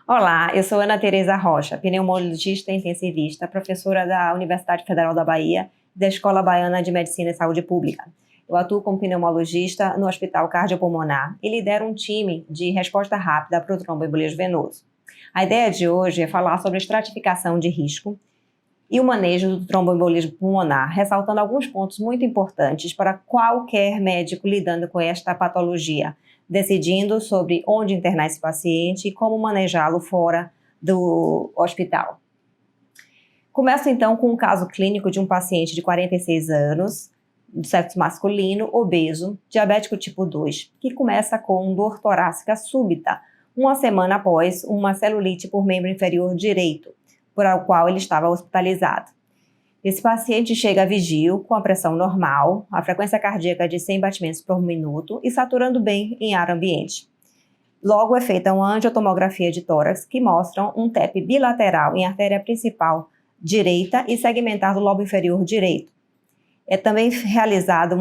Olá, eu sou Ana Tereza Rocha, pneumologista intensivista, professora da Universidade Federal da Bahia, da Escola Baiana de Medicina e Saúde Pública. Eu atuo como pneumologista no Hospital Cardiopulmonar e lidero um time de resposta rápida para o tromboembolismo venoso. A ideia de hoje é falar sobre a estratificação de risco e o manejo do tromboembolismo pulmonar, ressaltando alguns pontos muito importantes para qualquer médico lidando com esta patologia, decidindo sobre onde internar esse paciente e como manejá-lo fora do hospital. Começo então com um caso clínico de um paciente de 46 anos, do sexo masculino, obeso, diabético tipo 2, que começa com dor torácica súbita, uma semana após uma celulite por membro inferior direito, por ao qual ele estava hospitalizado. Esse paciente chega a vigílio com a pressão normal, a frequência cardíaca de 100 batimentos por minuto e saturando bem em ar ambiente. Logo é feita uma angiotomografia de tórax que mostra um TEP bilateral em artéria principal direita e segmentar do lobo inferior direito. É também realizado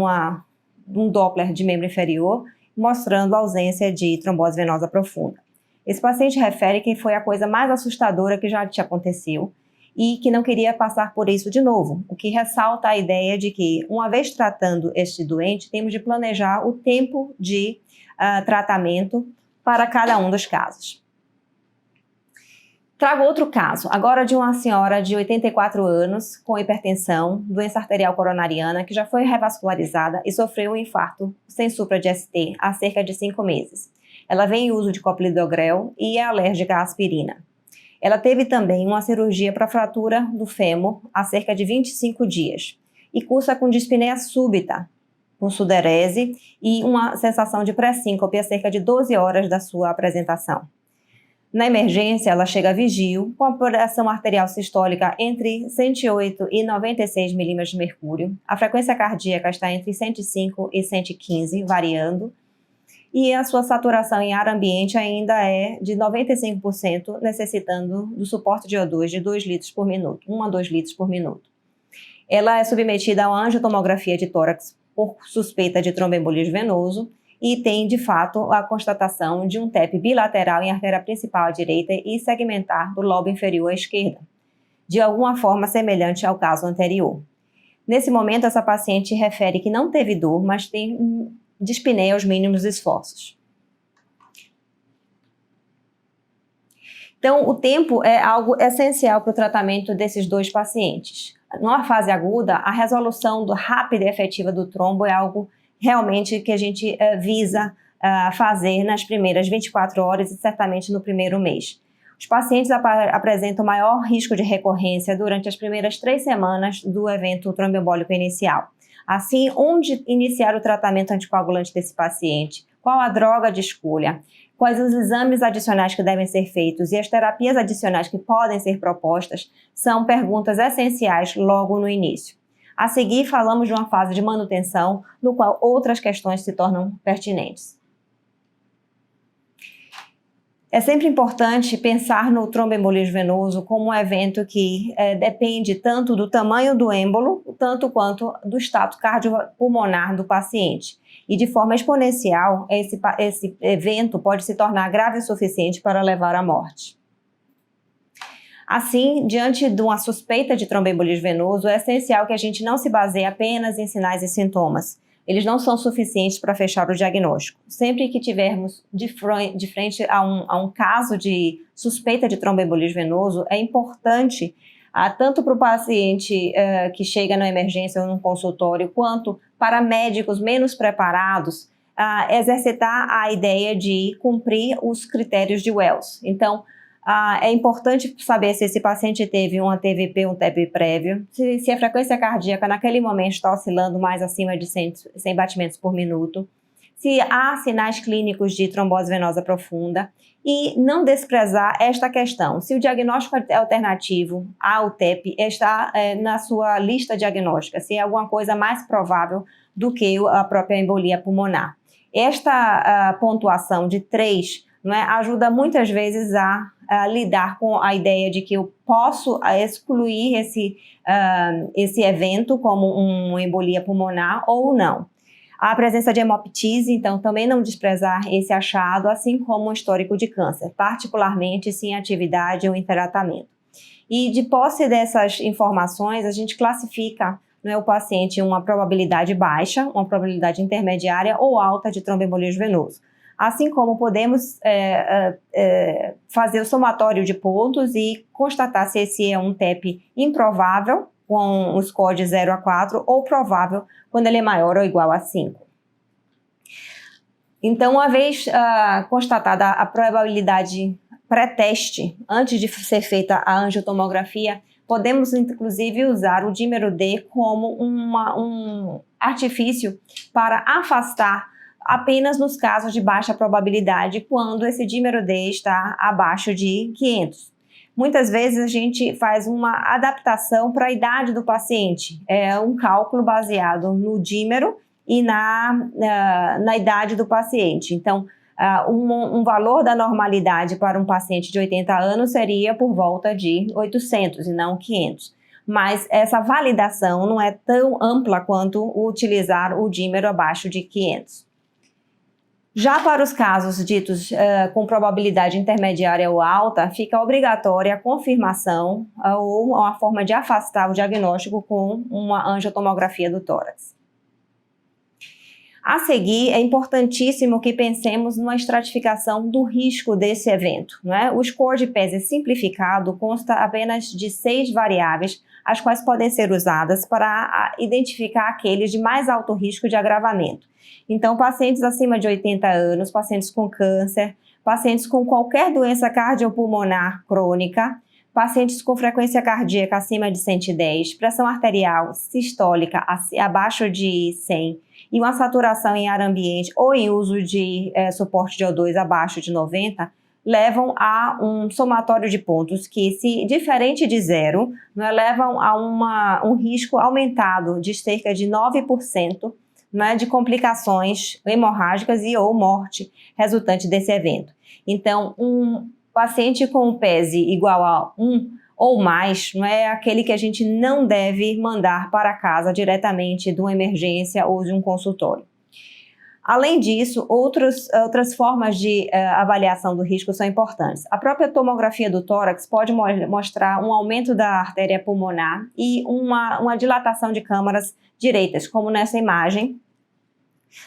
um Doppler de membro inferior, mostrando a ausência de trombose venosa profunda. Esse paciente refere que foi a coisa mais assustadora que já te aconteceu e que não queria passar por isso de novo, o que ressalta a ideia de que, uma vez tratando este doente, temos de planejar o tempo de tratamento para cada um dos casos. Trago outro caso, agora de uma senhora de 84 anos com hipertensão, doença arterial coronariana, que já foi revascularizada e sofreu um infarto sem supra de ST há cerca de 5 meses. Ela vem em uso de clopidogrel e é alérgica à aspirina. Ela teve também uma cirurgia para fratura do fêmur há cerca de 25 dias e cursa com dispneia súbita, com sudorese e uma sensação de pré-síncope há cerca de 12 horas da sua apresentação. Na emergência, ela chega a vigílio com a pressão arterial sistólica entre 108 e 96 milímetros de mercúrio, a frequência cardíaca está entre 105 e 115, variando, e a sua saturação em ar ambiente ainda é de 95%, necessitando do suporte de O2 de 2 litros por minuto, 1 a 2 litros por minuto. Ela é submetida a uma angiotomografia de tórax por suspeita de tromboembolismo venoso e tem, de fato, a constatação de um TEP bilateral em artéria principal à direita e segmentar do lobo inferior à esquerda, de alguma forma semelhante ao caso anterior. Nesse momento, essa paciente refere que não teve dor, mas tem dispneia aos mínimos esforços. Então, o tempo é algo essencial para o tratamento desses dois pacientes. Numa fase aguda, a resolução rápida e efetiva do trombo é algo realmente que a gente visa fazer nas primeiras 24 horas e certamente no primeiro mês. Os pacientes apresentam maior risco de recorrência durante as primeiras 3 semanas do evento tromboembólico inicial. Assim, onde iniciar o tratamento anticoagulante desse paciente? Qual a droga de escolha? Quais os exames adicionais que devem ser feitos e as terapias adicionais que podem ser propostas são perguntas essenciais logo no início. A seguir, falamos de uma fase de manutenção, no qual outras questões se tornam pertinentes. É sempre importante pensar no tromboembolismo venoso como um evento que depende tanto do tamanho do êmbolo, tanto quanto do status cardiopulmonar do paciente. E de forma exponencial, esse evento pode se tornar grave o suficiente para levar à morte. Assim, diante de uma suspeita de tromboembolismo venoso, é essencial que a gente não se baseie apenas em sinais e sintomas. Eles não são suficientes para fechar o diagnóstico. Sempre que tivermos de frente a um caso de suspeita de tromboembolismo venoso, é importante, tanto para o paciente que chega na emergência ou no consultório, quanto para médicos menos preparados, exercitar a ideia de cumprir os critérios de Wells. Então, é importante saber se esse paciente teve um TVP, um TEP prévio, se a frequência cardíaca naquele momento está oscilando mais acima de 100 batimentos por minuto, se há sinais clínicos de trombose venosa profunda e não desprezar esta questão. Se o diagnóstico alternativo ao TEP está na sua lista diagnóstica, se é alguma coisa mais provável do que a própria embolia pulmonar. Esta pontuação de 3 ajuda muitas vezes a lidar com a ideia de que eu posso excluir esse evento como uma embolia pulmonar ou não. A presença de hemoptise, então, também não desprezar esse achado, assim como um histórico de câncer, particularmente se em atividade ou em tratamento. E de posse dessas informações, a gente classifica, né, o paciente em uma probabilidade baixa, uma probabilidade intermediária ou alta de tromboembolismo venoso. Assim como podemos fazer o somatório de pontos e constatar se esse é um TEP improvável, com o score de 0 a 4, ou provável, quando ele é maior ou igual a 5. Então, uma vez constatada a probabilidade pré-teste, antes de ser feita a angiotomografia, podemos inclusive usar o dímero D como um artifício para afastar apenas nos casos de baixa probabilidade, quando esse dímero D está abaixo de 500. Muitas vezes a gente faz uma adaptação para a idade do paciente, é um cálculo baseado no dímero e na idade do paciente. Então, um valor da normalidade para um paciente de 80 anos seria por volta de 800 e não 500. Mas essa validação não é tão ampla quanto utilizar o dímero abaixo de 500. Já para os casos ditos com probabilidade intermediária ou alta, fica obrigatória a confirmação ou uma forma de afastar o diagnóstico com uma angiotomografia do tórax. A seguir, é importantíssimo que pensemos numa estratificação do risco desse evento, né? O score de PESI simplificado consta apenas de 6 variáveis, as quais podem ser usadas para identificar aqueles de mais alto risco de agravamento. Então, pacientes acima de 80 anos, pacientes com câncer, pacientes com qualquer doença cardiopulmonar crônica, pacientes com frequência cardíaca acima de 110, pressão arterial sistólica abaixo de 100 e uma saturação em ar ambiente ou em uso de suporte de O2 abaixo de 90, levam a um somatório de pontos que, se diferente de zero, levam a um risco aumentado de cerca de 9%, de complicações hemorrágicas e ou morte resultante desse evento. Então, um paciente com PESI igual a 1 ou mais não é aquele que a gente não deve mandar para casa diretamente de uma emergência ou de um consultório. Além disso, outras formas de avaliação do risco são importantes. A própria tomografia do tórax pode mostrar um aumento da artéria pulmonar e uma dilatação de câmaras direitas, como nessa imagem.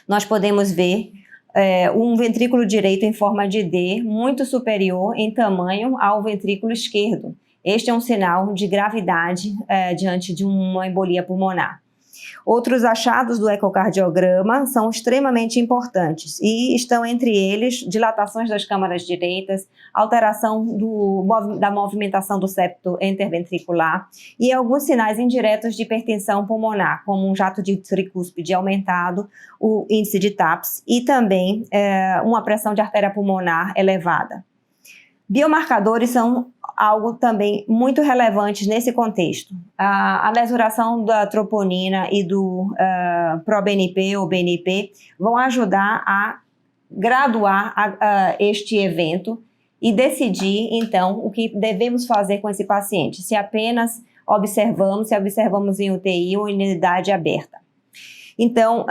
Nós podemos ver um ventrículo direito em forma de D muito superior em tamanho ao ventrículo esquerdo. Este é um sinal de gravidade diante de uma embolia pulmonar. Outros achados do ecocardiograma são extremamente importantes e estão entre eles dilatações das câmaras direitas, alteração da movimentação do septo interventricular e alguns sinais indiretos de hipertensão pulmonar, como um jato de tricúspide aumentado, o índice de TAPS e também uma pressão de artéria pulmonar elevada. Biomarcadores são algo também muito relevante nesse contexto. A mesuração da troponina e do ProBNP ou BNP vão ajudar a graduar este evento e decidir, então, o que devemos fazer com esse paciente, se apenas observamos em UTI ou em unidade aberta. Então,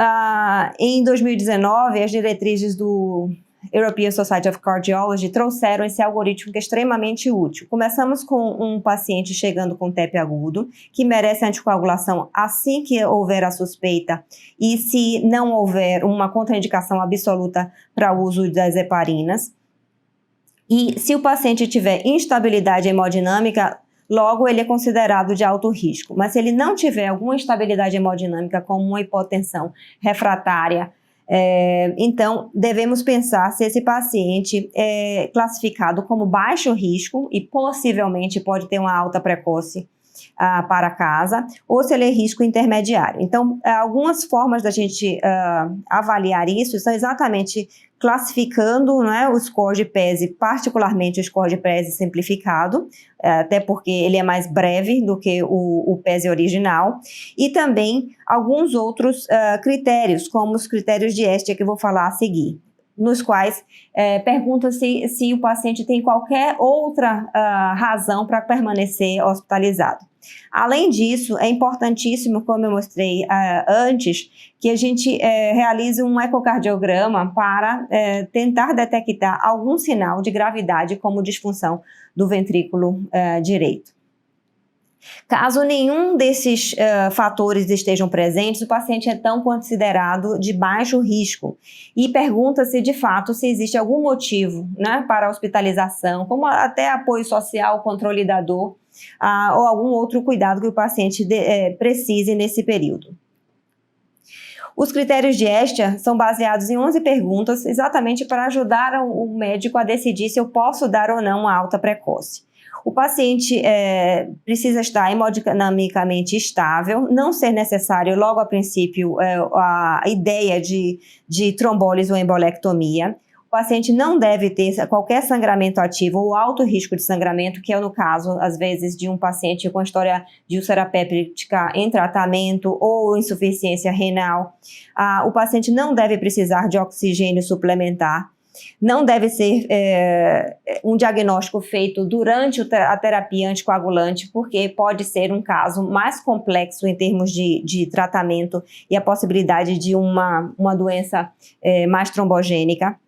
em 2019, as diretrizes do European Society of Cardiology trouxeram esse algoritmo que é extremamente útil. Começamos com um paciente chegando com TEP agudo, que merece anticoagulação assim que houver a suspeita e se não houver uma contraindicação absoluta para o uso das heparinas. E se o paciente tiver instabilidade hemodinâmica, logo ele é considerado de alto risco. Mas se ele não tiver alguma instabilidade hemodinâmica, como uma hipotensão refratária, então devemos pensar se esse paciente é classificado como baixo risco e possivelmente pode ter uma alta precoce para casa, ou se ele é risco intermediário. Então, algumas formas da gente avaliar isso são exatamente classificando, né, o score de PESI, particularmente o score de PESI simplificado, até porque ele é mais breve do que o PESI original, e também alguns outros critérios, como os critérios de Hestia que eu vou falar a seguir. nos quais pergunta-se se o paciente tem qualquer outra razão para permanecer hospitalizado. Além disso, é importantíssimo, como eu mostrei antes, que a gente realize um ecocardiograma para tentar detectar algum sinal de gravidade, como disfunção do ventrículo direito. Caso nenhum desses fatores estejam presentes, o paciente é então considerado de baixo risco e pergunta-se de fato se existe algum motivo, né, para a hospitalização, como até apoio social, controle da dor, ou algum outro cuidado que o paciente precise nesse período. Os critérios de Estia são baseados em 11 perguntas, exatamente para ajudar o médico a decidir se eu posso dar ou não uma alta precoce. O paciente precisa estar hemodinamicamente estável, não ser necessário logo a princípio a ideia de trombólise ou embolectomia. O paciente não deve ter qualquer sangramento ativo ou alto risco de sangramento, que é no caso, às vezes, de um paciente com história de úlcera péptica em tratamento ou insuficiência renal. O paciente não deve precisar de oxigênio suplementar. Não deve ser um diagnóstico feito durante a terapia anticoagulante, porque pode ser um caso mais complexo em termos de tratamento e a possibilidade de uma doença mais trombogênica.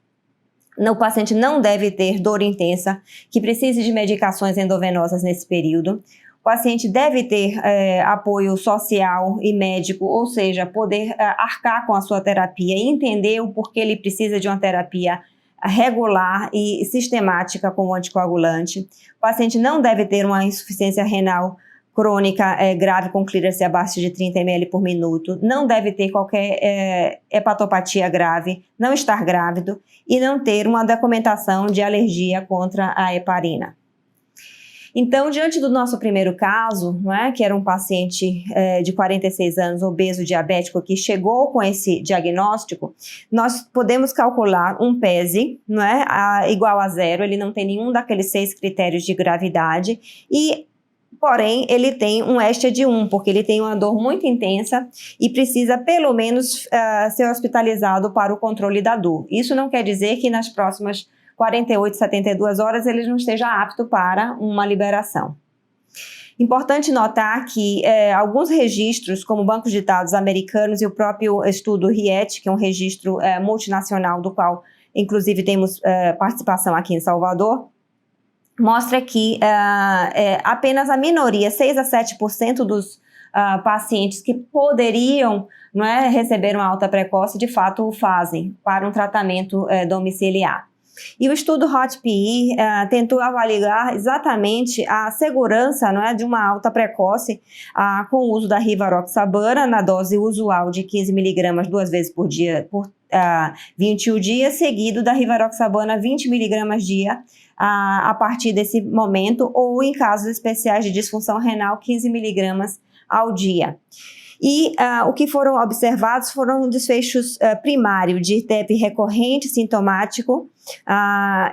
O paciente não deve ter dor intensa, que precise de medicações endovenosas nesse período. O paciente deve ter apoio social e médico, ou seja, poder arcar com a sua terapia e entender o porquê ele precisa de uma terapia regular e sistemática com o anticoagulante. O paciente não deve ter uma insuficiência renal crônica grave com clearance abaixo de 30 ml por minuto, não deve ter qualquer hepatopatia grave, não estar grávido e não ter uma documentação de alergia contra a heparina. Então, diante do nosso primeiro caso, que era um paciente de 46 anos, obeso, diabético, que chegou com esse diagnóstico, nós podemos calcular um PESE, igual a 0, ele não tem nenhum daqueles 6 critérios de gravidade porém, ele tem um Estia de 1, porque ele tem uma dor muito intensa e precisa, pelo menos, ser hospitalizado para o controle da dor. Isso não quer dizer que nas próximas 48, 72 horas ele não esteja apto para uma liberação. Importante notar que alguns registros, como bancos de dados americanos e o próprio estudo RIET, que é um registro multinacional do qual, inclusive, temos participação aqui em Salvador, mostra que apenas a minoria, 6 a 7% dos pacientes que poderiam receber uma alta precoce, de fato o fazem para um tratamento domiciliar. E o estudo HOT-PE tentou avaliar exatamente a segurança de uma alta precoce com o uso da rivaroxabana na dose usual de 15 mg 2 vezes por dia por 21 dias, seguido da rivaroxabana 20 mg dia a partir desse momento, ou em casos especiais de disfunção renal, 15 mg ao dia. E o que foram observados foram desfechos primários de TEP recorrente, sintomático,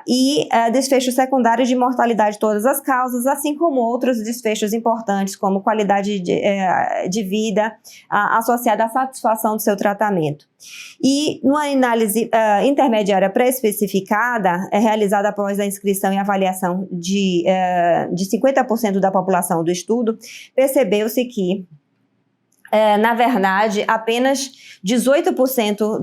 e desfechos secundários de mortalidade de todas as causas, assim como outros desfechos importantes, como qualidade de vida associada à satisfação do seu tratamento. E numa análise intermediária pré-especificada, realizada após a inscrição e avaliação de 50% da população do estudo, percebeu-se que na verdade, apenas 18%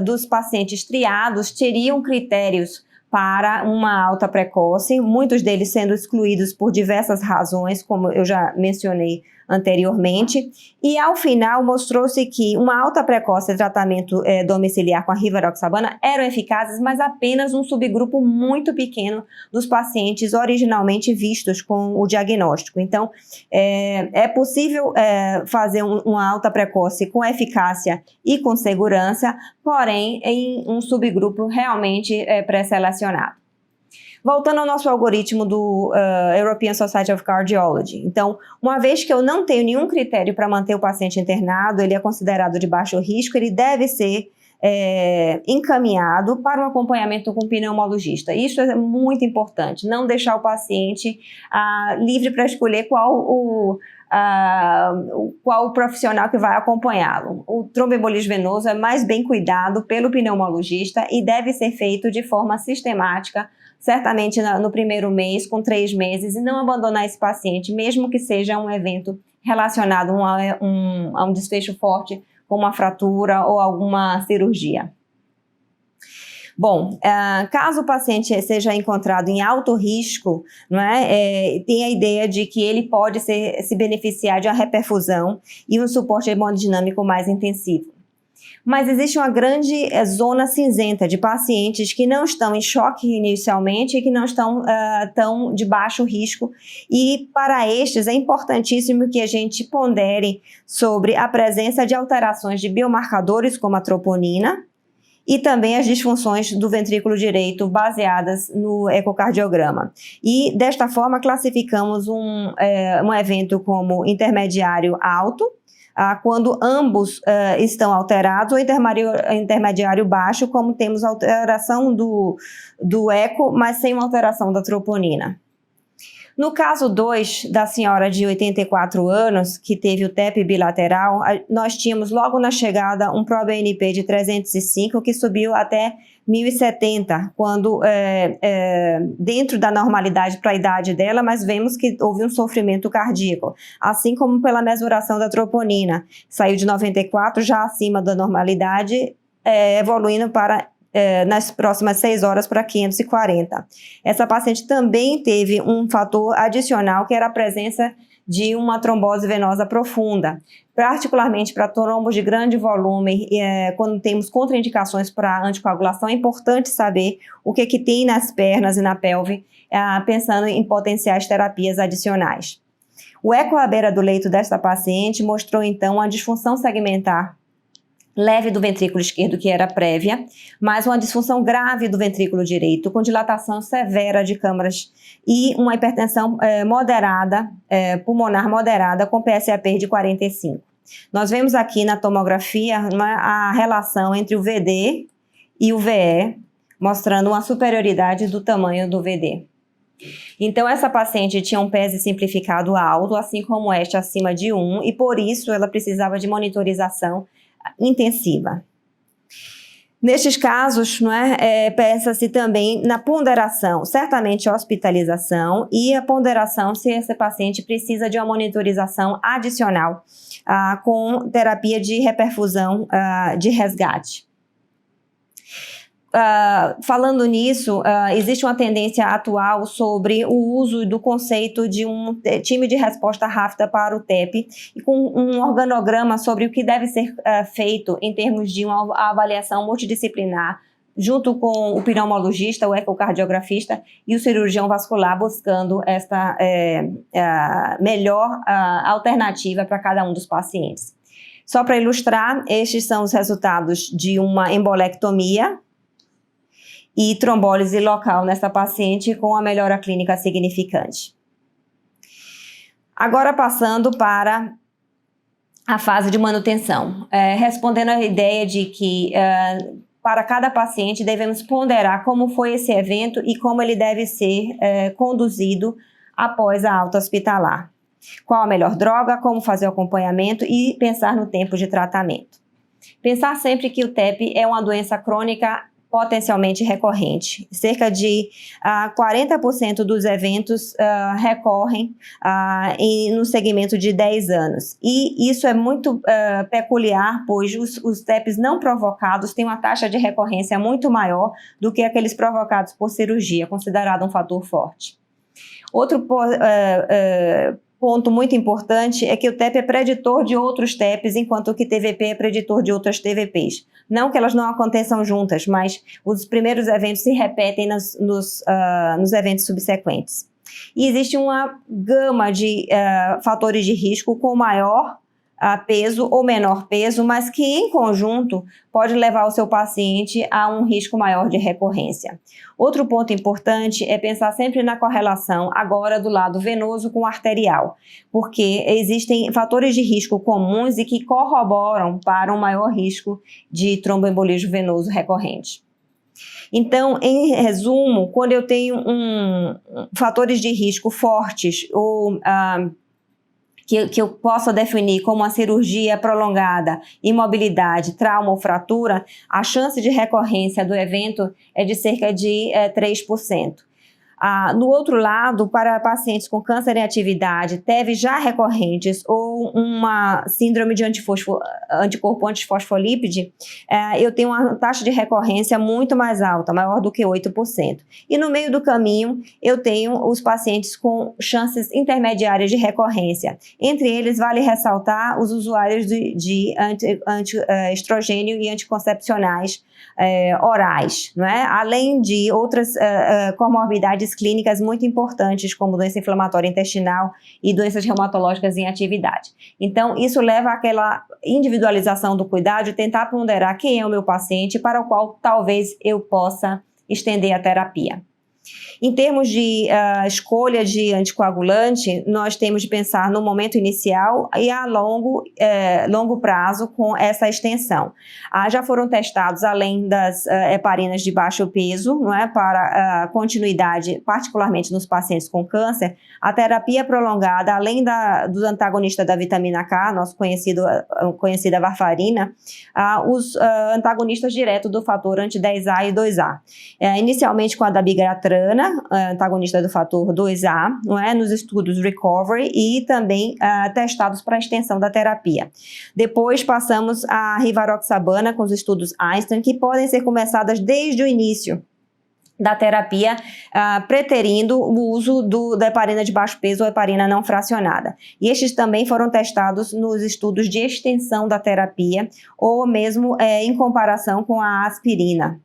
dos pacientes triados teriam critérios para uma alta precoce, muitos deles sendo excluídos por diversas razões, como eu já mencionei anteriormente, e ao final mostrou-se que uma alta precoce e tratamento domiciliar com a rivaroxabana eram eficazes, mas apenas um subgrupo muito pequeno dos pacientes originalmente vistos com o diagnóstico. Então, é possível fazer uma alta precoce com eficácia e com segurança, porém em um subgrupo realmente pré-selecionado. Voltando ao nosso algoritmo do European Society of Cardiology. Então, uma vez que eu não tenho nenhum critério para manter o paciente internado, ele é considerado de baixo risco, ele deve ser encaminhado para um acompanhamento com o pneumologista. Isso é muito importante, não deixar o paciente livre para escolher qual qual o profissional que vai acompanhá-lo. O tromboembolismo venoso é mais bem cuidado pelo pneumologista e deve ser feito de forma sistemática, certamente no primeiro mês, com 3 meses, e não abandonar esse paciente, mesmo que seja um evento relacionado a um desfecho forte, como uma fratura ou alguma cirurgia. Bom, caso o paciente seja encontrado em alto risco, não é, tem a ideia de que ele pode se beneficiar de uma reperfusão e um suporte hemodinâmico mais intensivo. Mas existe uma grande zona cinzenta de pacientes que não estão em choque inicialmente e que não estão tão de baixo risco, e para estes é importantíssimo que a gente pondere sobre a presença de alterações de biomarcadores como a troponina e também as disfunções do ventrículo direito baseadas no ecocardiograma. E desta forma classificamos um evento como intermediário alto, quando ambos estão alterados, ou intermediário baixo, como temos alteração do eco, mas sem uma alteração da troponina. No caso 2, da senhora de 84 anos, que teve o TEP bilateral, nós tínhamos logo na chegada um ProBNP de 305, que subiu até 1070, quando dentro da normalidade para a idade dela, mas vemos que houve um sofrimento cardíaco, assim como pela mesuração da troponina, saiu de 94, já acima da normalidade, evoluindo para nas próximas 6 horas para 540. Essa paciente também teve um fator adicional, que era a presença de uma trombose venosa profunda, particularmente para trombos de grande volume. Quando temos contraindicações para anticoagulação, é importante saber o que tem nas pernas e na pelve, pensando em potenciais terapias adicionais. O eco à beira do leito desta paciente mostrou então uma disfunção segmentar leve do ventrículo esquerdo, que era prévia, mas uma disfunção grave do ventrículo direito, com dilatação severa de câmaras e uma hipertensão moderada, pulmonar moderada, com PSAP de 45. Nós vemos aqui na tomografia a relação entre o VD e o VE, mostrando uma superioridade do tamanho do VD. Então, essa paciente tinha um PESI simplificado alto, assim como este acima de 1, e por isso ela precisava de monitorização intensiva. Nestes casos, pensa-se também na ponderação, certamente hospitalização, e a ponderação se esse paciente precisa de uma monitorização adicional com terapia de reperfusão de resgate. Falando nisso, existe uma tendência atual sobre o uso do conceito de um time de resposta rápida para o TEP, e com um organograma sobre o que deve ser feito em termos de uma avaliação multidisciplinar, junto com o pneumologista, o ecocardiografista e o cirurgião vascular, buscando esta melhor alternativa para cada um dos pacientes. Só para ilustrar, estes são os resultados de uma embolectomia e trombólise local nessa paciente com a melhora clínica significante. Agora passando para a fase de manutenção, respondendo à ideia de que para cada paciente devemos ponderar como foi esse evento e como ele deve ser conduzido após a alta hospitalar. Qual a melhor droga, como fazer o acompanhamento e pensar no tempo de tratamento. Pensar sempre que o TEP é uma doença crônica potencialmente recorrente. Cerca de 40% dos eventos recorrem no segmento de 10 anos. E isso é muito peculiar, pois os TEPs não provocados têm uma taxa de recorrência muito maior do que aqueles provocados por cirurgia, considerado um fator forte. Outro ponto muito importante é que o TEP é preditor de outros TEPs, enquanto que TVP é preditor de outras TVPs. Não que elas não aconteçam juntas, mas os primeiros eventos se repetem nos eventos subsequentes. E existe uma gama de fatores de risco com maior peso ou menor peso, mas que em conjunto pode levar o seu paciente a um risco maior de recorrência. Outro ponto importante é pensar sempre na correlação agora do lado venoso com arterial, porque existem fatores de risco comuns e que corroboram para um maior risco de tromboembolismo venoso recorrente. Então, em resumo, quando eu tenho fatores de risco fortes ou que eu possa definir como uma cirurgia prolongada, imobilidade, trauma ou fratura, a chance de recorrência do evento é de cerca de 3%. No outro lado, para pacientes com câncer em atividade, TEV já recorrentes ou uma síndrome de anticorpo antifosfolípide, eu tenho uma taxa de recorrência muito mais alta, maior do que 8%. E no meio do caminho, eu tenho os pacientes com chances intermediárias de recorrência. Entre eles, vale ressaltar os usuários de estrogênio e anticoncepcionais orais, não é? Além de outras comorbidades clínicas muito importantes, como doença inflamatória intestinal e doenças reumatológicas em atividade. Então, isso leva àquela individualização do cuidado e tentar ponderar quem é o meu paciente para o qual talvez eu possa estender a terapia. Em termos de escolha de anticoagulante, nós temos de pensar no momento inicial e a longo prazo com essa extensão. Já foram testados, além das heparinas de baixo peso, não é, para continuidade, particularmente nos pacientes com câncer, a terapia prolongada, além dos antagonistas da vitamina K, nossa conhecida varfarina, os antagonistas diretos do fator anti-10A e 2A. Inicialmente com a dabigatrana, antagonista do fator 2A, não é, nos estudos Recovery e também testados para a extensão da terapia. Depois passamos a rivaroxabana com os estudos Einstein, que podem ser começadas desde o início da terapia, preterindo o uso da heparina de baixo peso ou heparina não fracionada. E estes também foram testados nos estudos de extensão da terapia ou mesmo em comparação com a aspirina,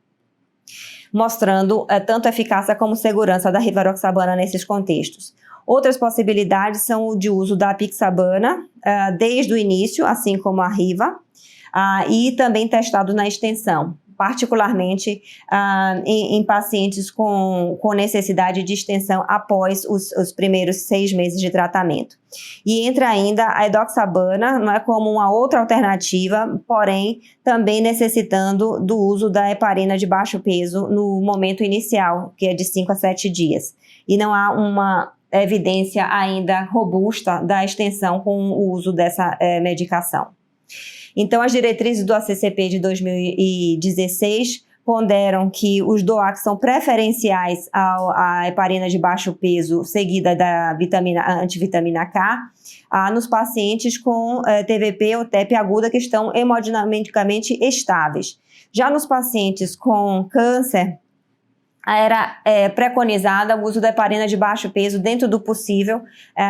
mostrando tanto eficácia como segurança da rivaroxabana nesses contextos. Outras possibilidades são o de uso da apixabana desde o início, assim como a riva, e também testado na extensão, particularmente em pacientes com necessidade de extensão após os primeiros 6 meses de tratamento. E entra ainda a edoxabana, não é, como uma outra alternativa, porém também necessitando do uso da heparina de baixo peso no momento inicial, que é de 5 a 7 dias. E não há uma evidência ainda robusta da extensão com o uso dessa medicação. Então, as diretrizes do ACCP de 2016 ponderam que os DOACs são preferenciais à heparina de baixo peso, seguida da antivitamina K, nos pacientes com TVP ou TEP aguda que estão hemodinamicamente estáveis. Já nos pacientes com câncer, era preconizada o uso da heparina de baixo peso dentro do possível,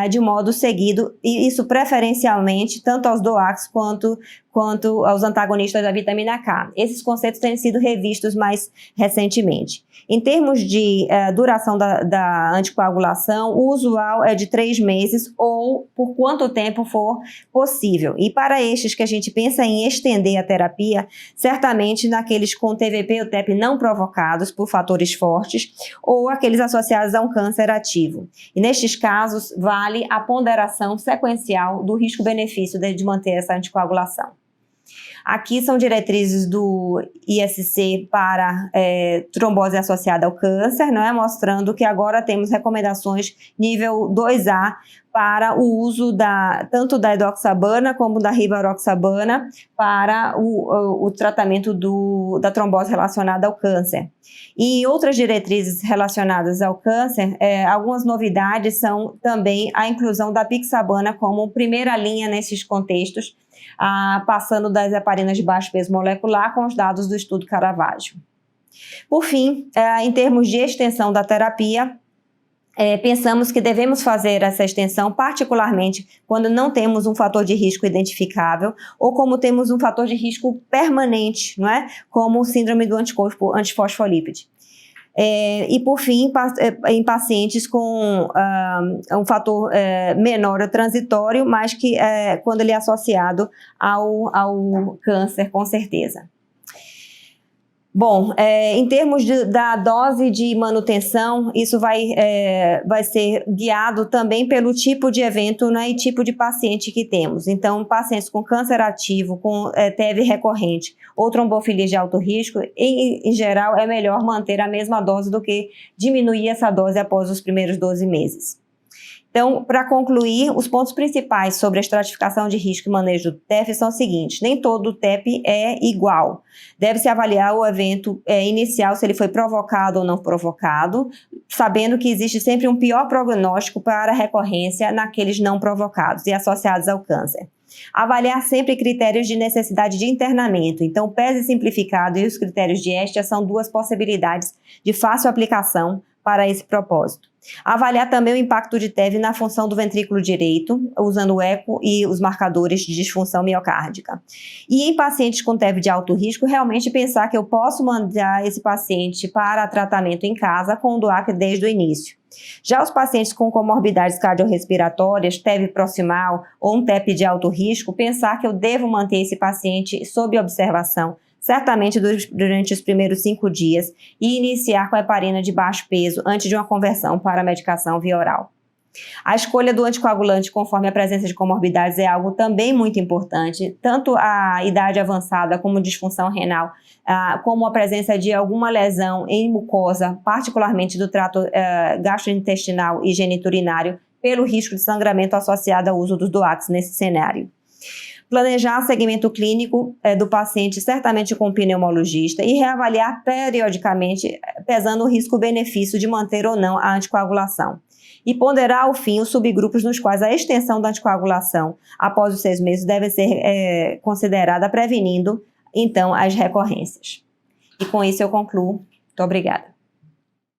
de modo seguido, e isso preferencialmente tanto aos DOACs quanto aos antagonistas da vitamina K. Esses conceitos têm sido revistos mais recentemente. Em termos de duração da anticoagulação, o usual é de 3 meses ou por quanto tempo for possível. E para estes que a gente pensa em estender a terapia, certamente naqueles com TVP ou TEP não provocados por fatores fortes ou aqueles associados a um câncer ativo. E nestes casos, vale a ponderação sequencial do risco-benefício de manter essa anticoagulação. Aqui são diretrizes do ISC para trombose associada ao câncer, não é? Mostrando que agora temos recomendações nível 2A para o uso tanto da edoxabana como da rivaroxabana para o tratamento da trombose relacionada ao câncer. E outras diretrizes relacionadas ao câncer, algumas novidades são também a inclusão da apixabana como primeira linha nesses contextos, passando das heparinas de baixo peso molecular com os dados do estudo Caravaggio. Por fim, em termos de extensão da terapia, pensamos que devemos fazer essa extensão particularmente quando não temos um fator de risco identificável ou como temos um fator de risco permanente, não é? Como o síndrome do anticorpo antifosfolípide. E por fim, em pacientes com um fator menor ou transitório, mas que quando ele é associado ao câncer, com certeza. Bom, em termos da dose de manutenção, isso vai ser guiado também pelo tipo de evento, né, e tipo de paciente que temos. Então, pacientes com câncer ativo, com TEV recorrente ou trombofilia de alto risco, em geral, é melhor manter a mesma dose do que diminuir essa dose após os primeiros 12 meses. Então, para concluir, os pontos principais sobre a estratificação de risco e manejo do TEP são os seguintes: nem todo TEP é igual. Deve-se avaliar o evento inicial, se ele foi provocado ou não provocado, sabendo que existe sempre um pior prognóstico para a recorrência naqueles não provocados e associados ao câncer. Avaliar sempre critérios de necessidade de internamento. Então, o PESE simplificado e os critérios de Estia são duas possibilidades de fácil aplicação para esse propósito. Avaliar também o impacto de TEV na função do ventrículo direito, usando o eco e os marcadores de disfunção miocárdica. E em pacientes com TEV de alto risco, realmente pensar que eu posso mandar esse paciente para tratamento em casa com o DOAC desde o início. Já os pacientes com comorbidades cardiorrespiratórias, TEV proximal ou um TEP de alto risco, pensar que eu devo manter esse paciente sob observação, certamente durante os primeiros 5 dias, e iniciar com a heparina de baixo peso antes de uma conversão para a medicação via oral. A escolha do anticoagulante conforme a presença de comorbidades é algo também muito importante, tanto a idade avançada como disfunção renal, como a presença de alguma lesão em mucosa, particularmente do trato gastrointestinal e geniturinário, pelo risco de sangramento associado ao uso dos DOACs nesse cenário. Planejar segmento clínico do paciente, certamente com o pneumologista, e reavaliar periodicamente, pesando o risco-benefício de manter ou não a anticoagulação. E ponderar, ao fim, os subgrupos nos quais a extensão da anticoagulação após os 6 meses deve ser considerada, prevenindo, então, as recorrências. E com isso eu concluo. Muito obrigada.